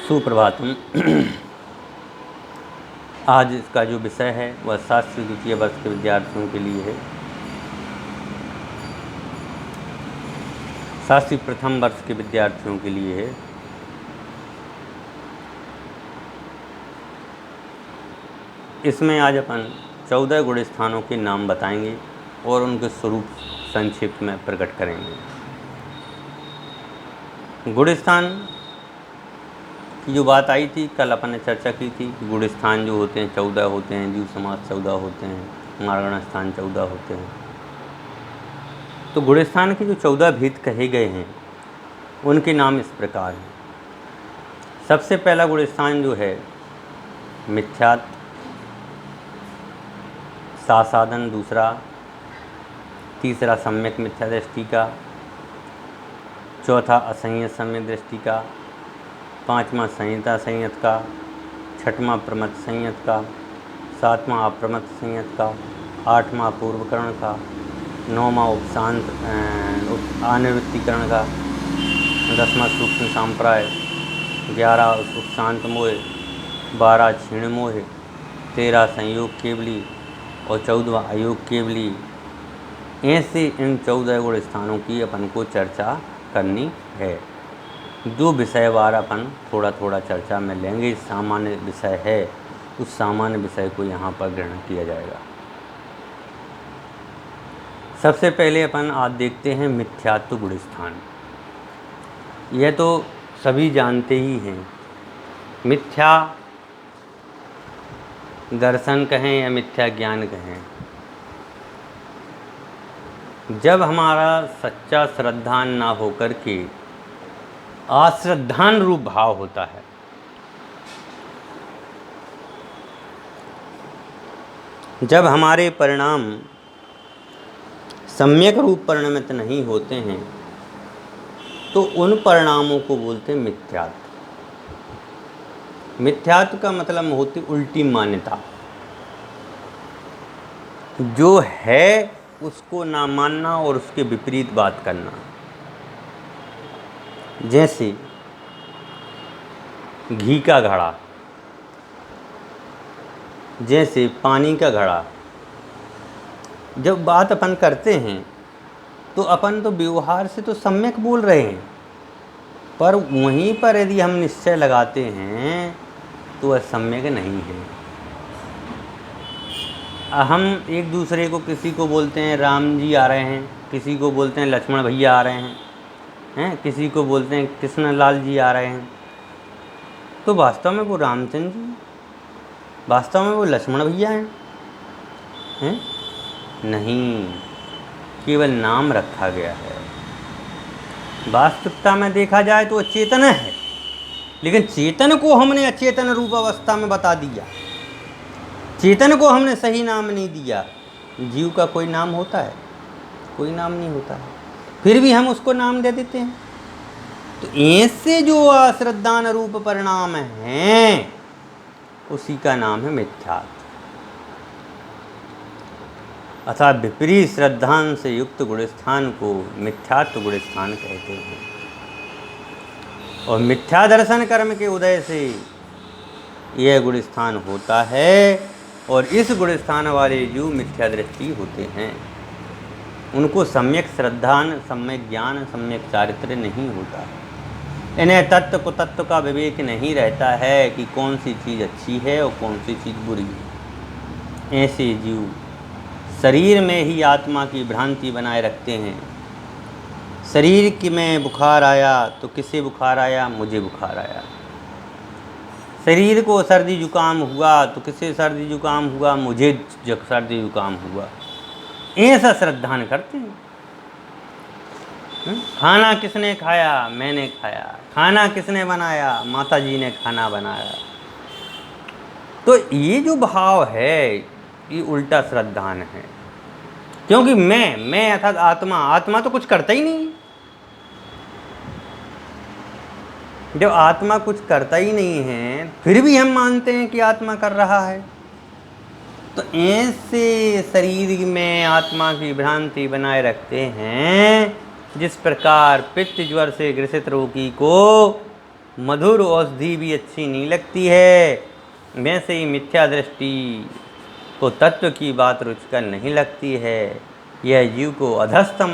सुप्रभातम। आज इसका जो विषय है वह शास्त्री द्वितीय वर्ष के विद्यार्थियों के लिए है। शास्त्री प्रथम वर्ष के विद्यार्थियों के लिए है। इसमें आज अपन 14 गुण स्थानों के नाम बताएंगे और उनके स्वरूप संक्षिप्त में प्रकट करेंगे। गुण स्थान की जो बात आई थी, कल अपन ने चर्चा की थी कि गुण स्थान जो होते हैं 14 होते हैं, जीव समाज 14 होते हैं, मार्गण स्थान 14 होते हैं। तो गुण स्थान के जो 14 भेद कहे गए हैं उनके नाम इस प्रकार हैं। सबसे पहला गुण स्थान जो है मिथ्यात्व, सासाधन दूसरा, तीसरा सम्यक मिथ्या दृष्टि का, चौथा असंयत सम्यक दृष्टि का, पाँचवां संहिता संयत का, छठवां प्रमथ संयत का, सातवां अप्रमथ संयत का, आठवां पूर्वकरण का, नौवां उपशांत अनिवृत्तिकरण का, 10वां सूक्ष्म सांप्राय, 11 उपशांत मोह, 12 क्षीण मोह, 13 संयोग केवली और 14वां अयोग केवली। ऐसे इन 14 गुण स्थानों की अपन को चर्चा करनी है। जो विषयवार अपन थोड़ा थोड़ा चर्चा में लेंगे, सामान्य विषय है, उस सामान्य विषय को यहाँ पर ग्रहण किया जाएगा। सबसे पहले अपन आज देखते हैं मिथ्यात्व गुण स्थान। यह तो सभी जानते ही हैं। मिथ्या दर्शन कहें या मिथ्या ज्ञान कहें, जब हमारा सच्चा श्रद्धान ना होकर के अश्रद्धान रूप भाव होता है, जब हमारे परिणाम सम्यक रूप परिणमित नहीं होते हैं, तो उन परिणामों को बोलते हैं मिथ्यात्व। मिथ्यात्व का मतलब होती उल्टी मान्यता, जो है उसको ना मानना और उसके विपरीत बात करना। जैसे घी का घड़ा, जैसे पानी का घड़ा। जब बात अपन करते हैं तो अपन तो व्यवहार से तो सम्यक बोल रहे हैं, पर वहीं पर यदि हम निश्चय लगाते हैं तो वह सम्यक नहीं है। हम एक दूसरे को, किसी को बोलते हैं राम जी आ रहे हैं, किसी को बोलते हैं लक्ष्मण भैया आ रहे हैं, किसी को बोलते हैं कृष्ण लाल जी आ रहे हैं, तो वास्तव में वो रामचंद्र जी, वास्तव में वो लक्ष्मण भैया हैं? नहीं, केवल नाम रखा गया है। वास्तविकता में देखा जाए तो चेतन है, लेकिन चेतन को हमने अचेतन रूप अवस्था में बता दिया। चेतन को हमने सही नाम नहीं दिया। जीव का कोई नाम होता है? कोई नाम नहीं होता है, फिर भी हम उसको नाम दे देते हैं। तो ऐसे जो अश्रद्धान रूप परिणाम हैं, उसी का नाम है मिथ्यात्व, अर्थात विपरीत श्रद्धान से युक्त गुण स्थान को मिथ्यात्व गुण स्थान कहते हैं। और मिथ्या दर्शन कर्म के उदय से यह गुण स्थान होता है, और इस गुण स्थान वाले जो मिथ्या दृष्टि होते हैं उनको सम्यक श्रद्धान, सम्यक ज्ञान, सम्यक चारित्र्य नहीं होता है। इन्हें तत्व कुतत्व का विवेक नहीं रहता है कि कौन सी चीज़ अच्छी है और कौन सी चीज़ बुरी है। ऐसे जीव शरीर में ही आत्मा की भ्रांति बनाए रखते हैं। शरीर की में बुखार आया तो किसे बुखार आया? मुझे बुखार आया। शरीर को सर्दी जुकाम हुआ तो किसे सर्दी जुकाम हुआ? मुझे सर्दी जुकाम हुआ। ऐसा श्रद्धान करते हैं। खाना किसने खाया? मैंने खाया। खाना किसने बनाया? माता जी ने खाना बनाया। तो ये जो भाव है ये उल्टा श्रद्धान है, क्योंकि मैं अर्थात आत्मा तो कुछ करता ही नहीं। जब आत्मा कुछ करता ही नहीं है, फिर भी हम मानते हैं कि आत्मा कर रहा है, तो ऐसे शरीर में आत्मा की भ्रांति बनाए रखते हैं। जिस प्रकार पित्त ज्वर से ग्रसित रोगी को मधुर औषधि भी अच्छी नहीं लगती है, वैसे ही मिथ्या दृष्टि को तत्व की बात रुचिकर नहीं लगती है। यह जीव को अधस्तम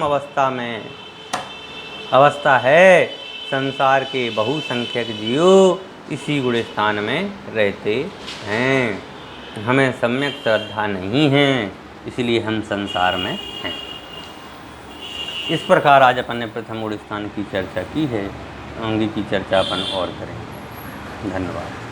अवस्था है। संसार के बहुसंख्यक जीव इसी गुण स्थान में रहते हैं। हमें सम्यक श्रद्धा नहीं है, इसलिए हम संसार में हैं। इस प्रकार आज अपन ने प्रथम गुण स्थान की चर्चा की है। आगे की चर्चा अपन और करेंगे। धन्यवाद।